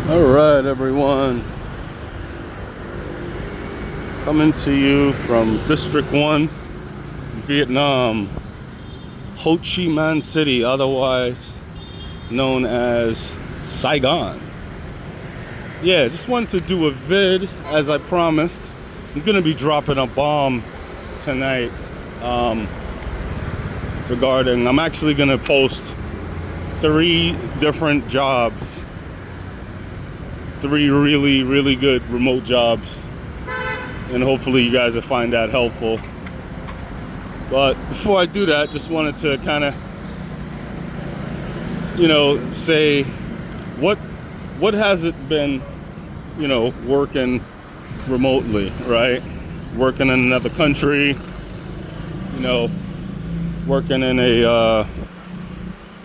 All right, everyone. Coming to you from District 1, Vietnam, Ho Chi Minh City, otherwise known as Saigon. Yeah, just wanted to do a vid as I promised. I'm gonna be dropping a bomb tonight regarding, I'm actually gonna post 3 different jobs, 3 really good remote jobs, and hopefully you guys will find that helpful. But before I do that, just wanted to kind of, say what has it been, working remotely, right? Working in another country, working in a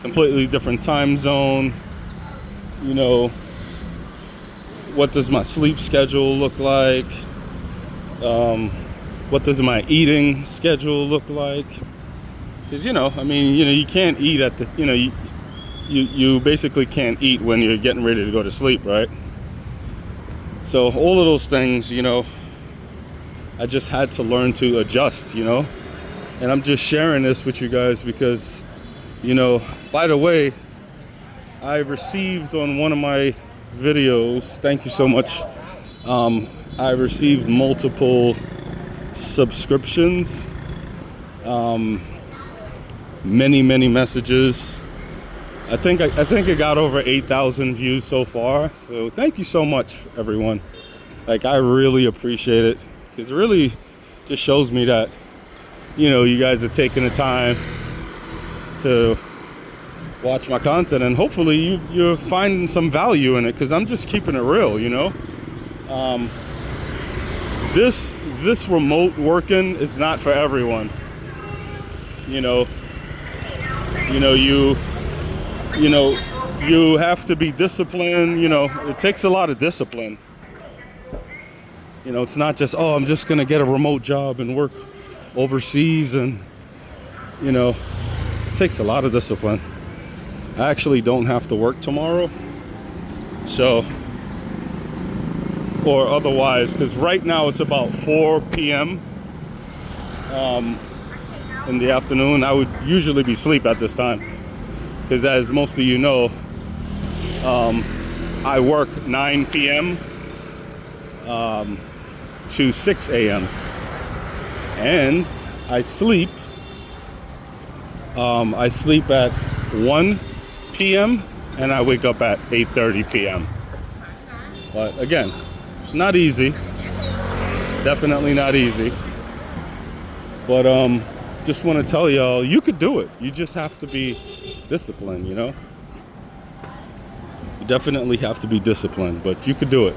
completely different time zone. What does my sleep schedule look like? What does my eating schedule look like? Because you can't eat at the you basically can't eat when you're getting ready to go to sleep, right? So all of those things, I just had to learn to adjust, and I'm just sharing this with you guys because, by the way, I received on one of my videos, thank you so much, I received multiple subscriptions, many messages. I think it got over 8,000 views so far, so thank you so much, everyone. Like, I really appreciate it, because it really just shows me that you guys are taking the time to watch my content, and hopefully you're finding some value in it, because I'm just keeping it real. This remote working is not for everyone. You have to be disciplined. It takes a lot of discipline. It's not just, I'm just gonna get a remote job and work overseas, and it takes a lot of discipline. I actually don't have to work tomorrow, so, or otherwise, because right now it's about 4 p.m. In the afternoon. I would usually be asleep at this time, because as most of you know, I work 9 p.m. To 6 a.m. and I sleep at 1 p.m. and I wake up at 8:30 p.m. But again, it's not easy. Definitely not easy. But just want to tell y'all, you could do it. You just have to be disciplined, You definitely have to be disciplined, but you could do it.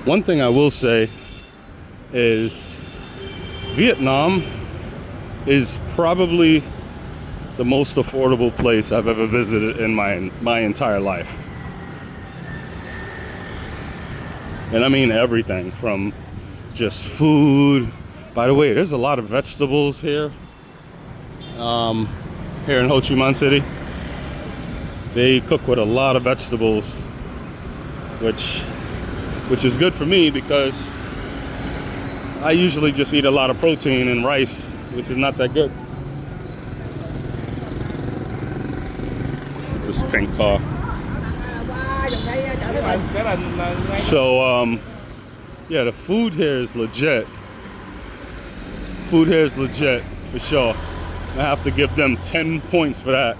One thing I will say is Vietnam is probably the most affordable place I've ever visited in my entire life. And I mean everything from just food. By the way, there's a lot of vegetables here. Here in Ho Chi Minh City. They cook with a lot of vegetables, which is good for me, because I usually just eat a lot of protein and rice, which is not that good. This pink car. So, yeah, the food here is legit. Food here is legit, for sure. I have to give them 10 points for that.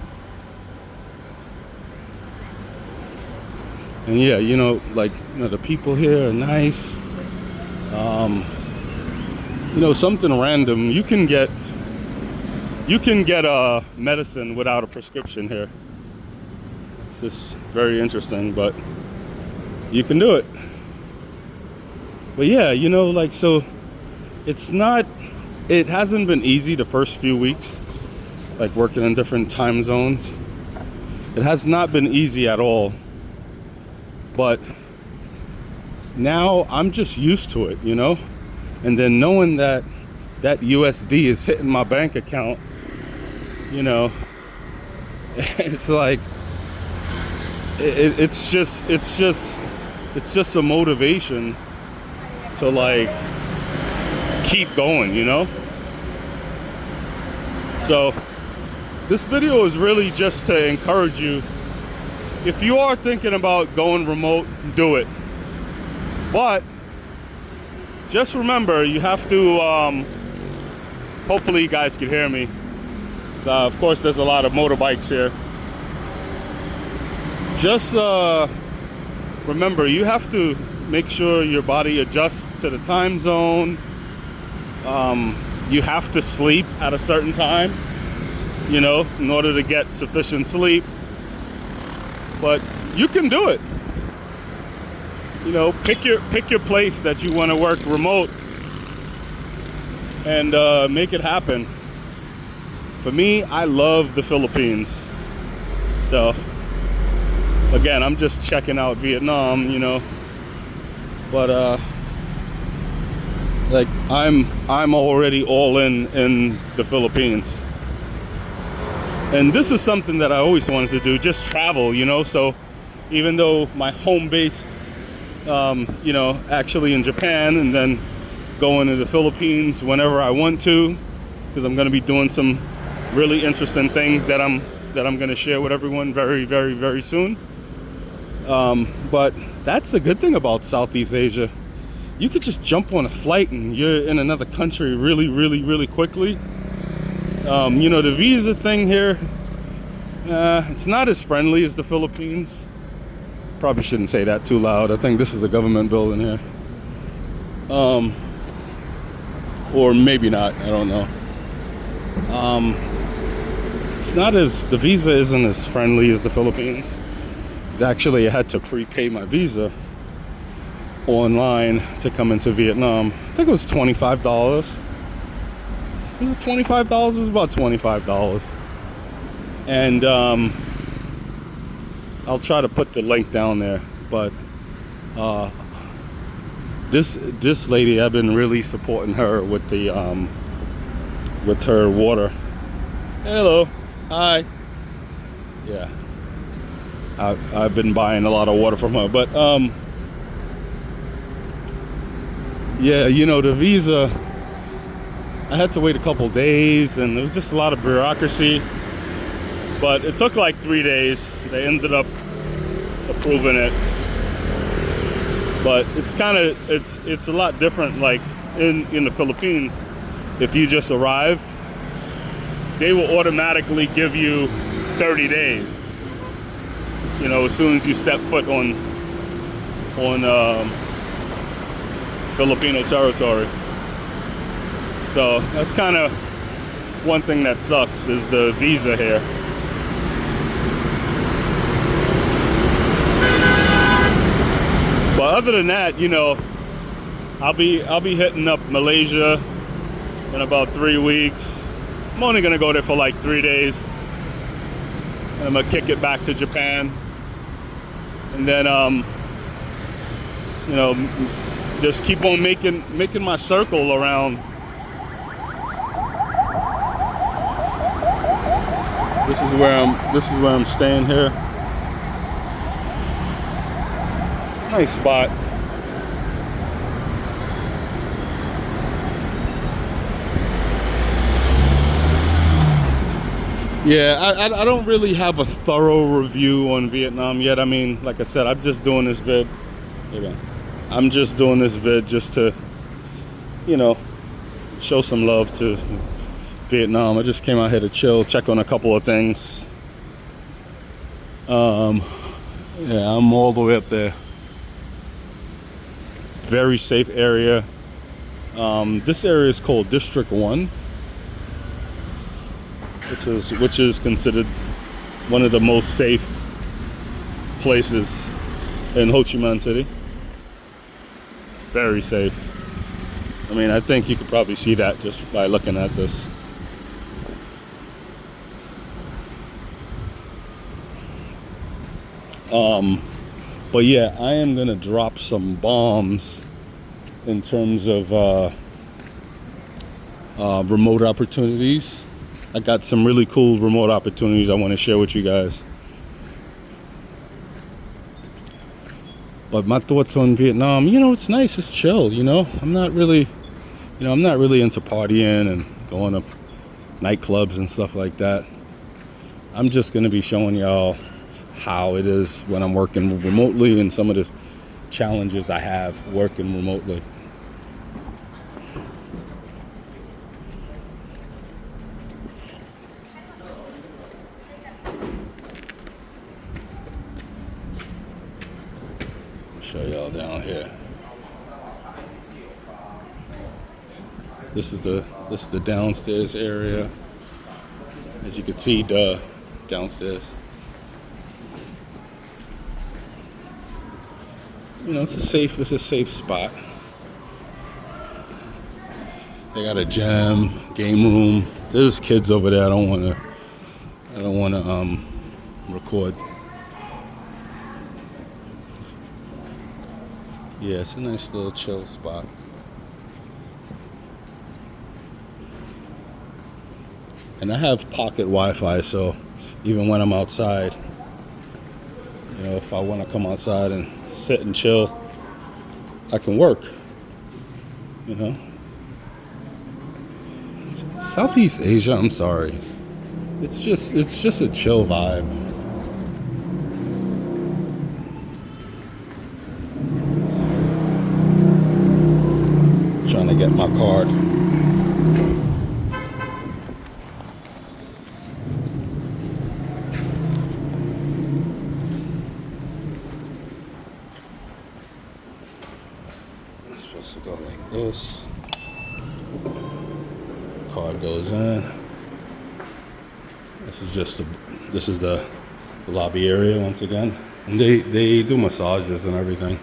And yeah, the people here are nice. Something random. You can get medicine without a prescription here. It's just very interesting, but you can do it. But yeah, so it hasn't been easy the first few weeks, like working in different time zones. It has not been easy at all. But now I'm just used to it, And then knowing that USD is hitting my bank account, It's like it's just a motivation to like keep going, you know. So this video is really just to encourage you. If you are thinking about going remote, do it. But just remember, you have to, hopefully you guys can hear me. So, of course, there's a lot of motorbikes here. Just remember, you have to make sure your body adjusts to the time zone. You have to sleep at a certain time, you know, in order to get sufficient sleep. But you can do it. You know, pick your place that you want to work remote and make it happen. For me, I love the Philippines. So again, I'm just checking out Vietnam, you know. But like I'm already all in the Philippines. And this is something that I always wanted to do, just travel, you know. So even though my home base, you know, actually in Japan, and then going to the Philippines whenever I want to, because I'm going to be doing some really interesting things that I'm going to share with everyone very, very, very soon. But that's the good thing about Southeast Asia. You could just jump on a flight and you're in another country really, really, really quickly. You know, the visa thing here, it's not as friendly as the Philippines. Probably shouldn't say that too loud. I think this is a government building here. Or maybe not, I don't know. It's not as, the visa isn't as friendly as the Philippines. Because actually I had to prepay my visa online to come into Vietnam. I think it was $25. Was it $25? It was about $25. And I'll try to put the link down there. But this lady, I've been really supporting her with the with her water. Hello, hi. Yeah, I've been buying a lot of water from her. But yeah, you know, the visa, I had to wait a couple days, and there was just a lot of bureaucracy. But it took like 3 days. They ended up approving it. But it's kind of, it's a lot different. Like in the Philippines, if you just arrive, they will automatically give you 30 days. You know, as soon as you step foot on Filipino territory. So that's kind of one thing that sucks, is the visa here. But other than that, you know, I'll be hitting up Malaysia in about 3 weeks. I'm only gonna go there for like 3 days, and I'm gonna kick it back to Japan, and then you know, just keep on making my circle around. This is where I'm staying here. Nice spot. Yeah, I don't really have a thorough review on Vietnam yet. I mean, like I said, I'm just doing this vid. I'm just doing this vid just to, you know, show some love to Vietnam. I just came out here to chill, check on a couple of things. Yeah, I'm all the way up there. Very safe area. This area is called District 1, which is considered one of the most safe places in Ho Chi Minh City. Very safe. I mean, I think you could probably see that just by looking at this. But yeah, I am gonna drop some bombs in terms of remote opportunities. I got some really cool remote opportunities I want to share with you guys. But my thoughts on Vietnam, it's nice, it's chill, I'm not really into partying and going to nightclubs and stuff like that. I'm just going to be showing y'all how it is when I'm working remotely and some of the challenges I have working remotely. Show y'all down here. This is the downstairs area. As you can see, downstairs. It's a safe spot. They got a gym, game room. There's kids over there. I don't want to record. Yeah, it's a nice little chill spot. And I have pocket Wi-Fi, so even when I'm outside, if I want to come outside and sit and chill, I can work. Southeast Asia, I'm sorry. It's just a chill vibe. Trying to get my card. It's supposed to go like this. Card goes in. This is the lobby area once again, and they do massages and everything.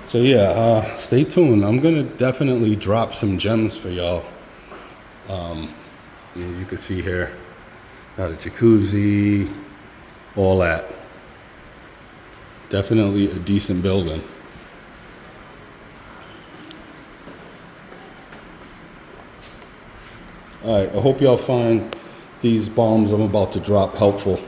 So yeah, stay tuned. I'm gonna definitely drop some gems for y'all. As you can see here, got a jacuzzi, all that. Definitely a decent building. All right, I hope y'all find these bombs I'm about to drop helpful.